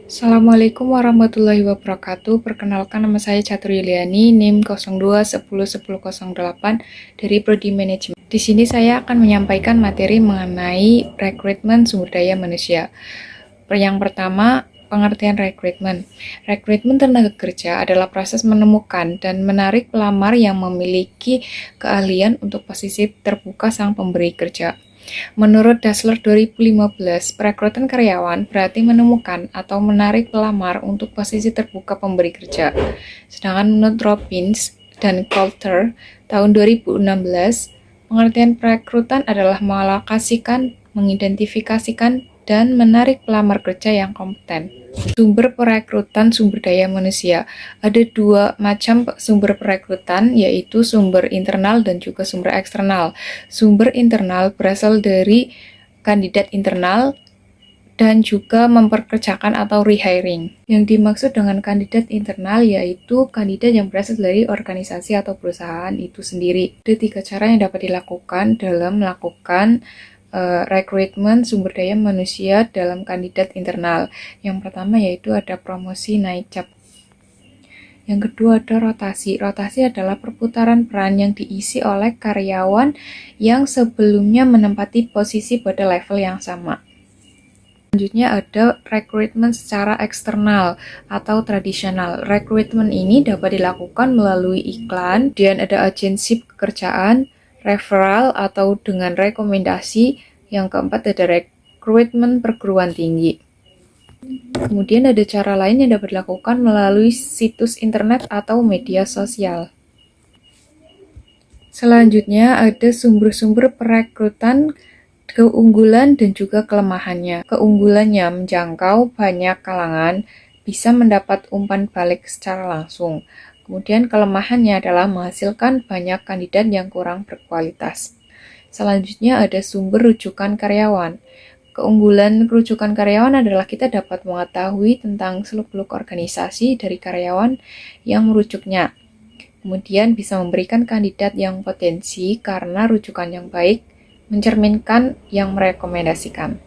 Assalamualaikum warahmatullahi wabarakatuh. Perkenalkan, nama saya Catur Yuliani, NIM 02101008 dari Prodi Manajemen. Di sini saya akan menyampaikan materi mengenai rekrutmen sumber daya manusia. Yang pertama, pengertian rekrutmen. Rekrutmen tenaga kerja adalah proses menemukan dan menarik pelamar yang memiliki keahlian untuk posisi terbuka sang pemberi kerja. Menurut Dassler 2015, perekrutan karyawan berarti menemukan atau menarik pelamar untuk posisi terbuka pemberi kerja. Sedangkan menurut Robbins dan Coulter tahun 2016, pengertian perekrutan adalah mengalokasikan, mengidentifikasikan, dan menarik pelamar kerja yang kompeten. Sumber perekrutan sumber daya manusia. Ada dua macam sumber perekrutan, yaitu sumber internal dan juga sumber eksternal. Sumber internal berasal dari kandidat internal dan juga memperkerjakan atau rehiring. Yang dimaksud dengan kandidat internal yaitu kandidat yang berasal dari organisasi atau perusahaan itu sendiri. Ada 3 cara yang dapat dilakukan dalam melakukan rekrutmen sumber daya manusia dalam kandidat internal. Yang pertama yaitu ada promosi naik cap. Yang kedua ada rotasi. Rotasi adalah perputaran peran yang diisi oleh karyawan yang sebelumnya menempati posisi pada level yang sama. Selanjutnya ada rekrutmen secara eksternal atau tradisional. Rekrutmen ini dapat dilakukan melalui iklan, kemudian ada agensi pekerjaan, referral atau dengan rekomendasi. Yang keempat ada rekrutmen perguruan tinggi. Kemudian ada cara lain yang dapat dilakukan melalui situs internet atau media sosial. Selanjutnya ada sumber-sumber perekrutan, keunggulan dan juga kelemahannya. Keunggulannya menjangkau banyak kalangan, bisa mendapat umpan balik secara langsung. Kemudian kelemahannya adalah menghasilkan banyak kandidat yang kurang berkualitas. Selanjutnya ada sumber rujukan karyawan. Keunggulan rujukan karyawan adalah kita dapat mengetahui tentang seluk-beluk organisasi dari karyawan yang merujuknya. Kemudian bisa memberikan kandidat yang potensi karena rujukan yang baik mencerminkan yang merekomendasikan.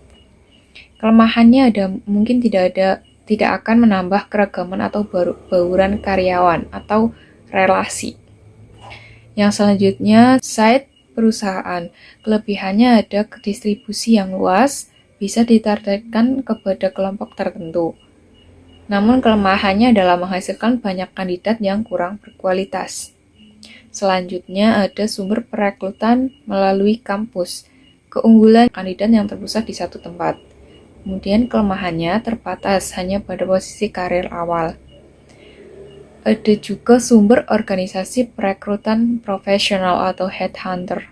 Kelemahannya mungkin tidak akan menambah keragaman atau bauran karyawan atau relasi. Yang selanjutnya, site perusahaan. Kelebihannya ada distribusi yang luas, bisa ditargetkan kepada kelompok tertentu. Namun kelemahannya adalah menghasilkan banyak kandidat yang kurang berkualitas. Selanjutnya ada sumber perekrutan melalui kampus. Keunggulan kandidat yang terpusat di satu tempat. Kemudian kelemahannya terbatas hanya pada posisi karir awal. Ada juga sumber organisasi perekrutan profesional atau headhunter.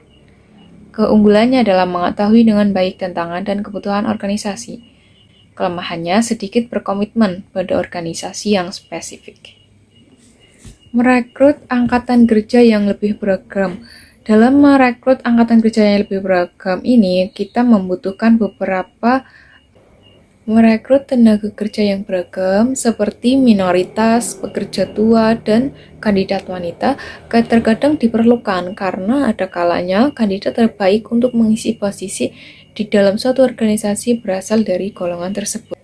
Keunggulannya adalah mengetahui dengan baik tantangan dan kebutuhan organisasi. Kelemahannya sedikit berkomitmen pada organisasi yang spesifik. Merekrut angkatan kerja yang lebih beragam. Dalam merekrut angkatan kerja yang lebih beragam ini, kita membutuhkan merekrut tenaga kerja yang beragam seperti minoritas, pekerja tua, dan kandidat wanita terkadang diperlukan karena ada kalanya kandidat terbaik untuk mengisi posisi di dalam suatu organisasi berasal dari golongan tersebut.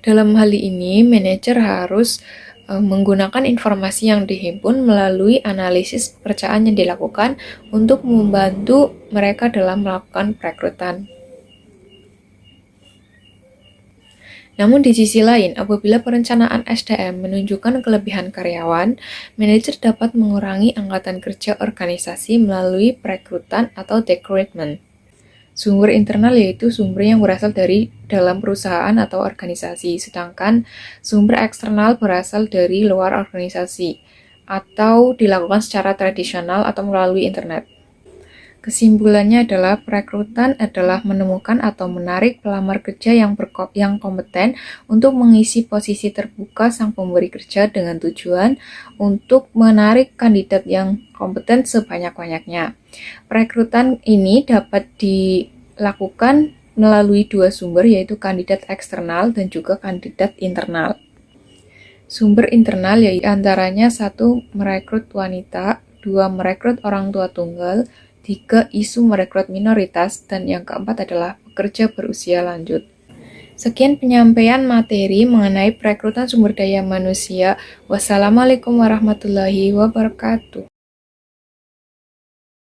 Dalam hal ini, manajer harus menggunakan informasi yang dihimpun melalui analisis pekerjaan yang dilakukan untuk membantu mereka dalam melakukan perekrutan. Namun di sisi lain, apabila perencanaan SDM menunjukkan kelebihan karyawan, manajer dapat mengurangi angkatan kerja organisasi melalui perekrutan atau recruitment. Sumber internal yaitu sumber yang berasal dari dalam perusahaan atau organisasi, sedangkan sumber eksternal berasal dari luar organisasi atau dilakukan secara tradisional atau melalui internet. Kesimpulannya adalah perekrutan adalah menemukan atau menarik pelamar kerja yang kompeten untuk mengisi posisi terbuka sang pemberi kerja dengan tujuan untuk menarik kandidat yang kompeten sebanyak-banyaknya. Perekrutan ini dapat dilakukan melalui dua sumber yaitu kandidat eksternal dan juga kandidat internal. Sumber internal yaitu antaranya 1. Merekrut wanita, 2. Merekrut orang tua tunggal, 3. Isu merekrut minoritas, dan yang keempat adalah pekerja berusia lanjut. Sekian penyampaian materi mengenai perekrutan sumber daya manusia. Wassalamualaikum warahmatullahi wabarakatuh.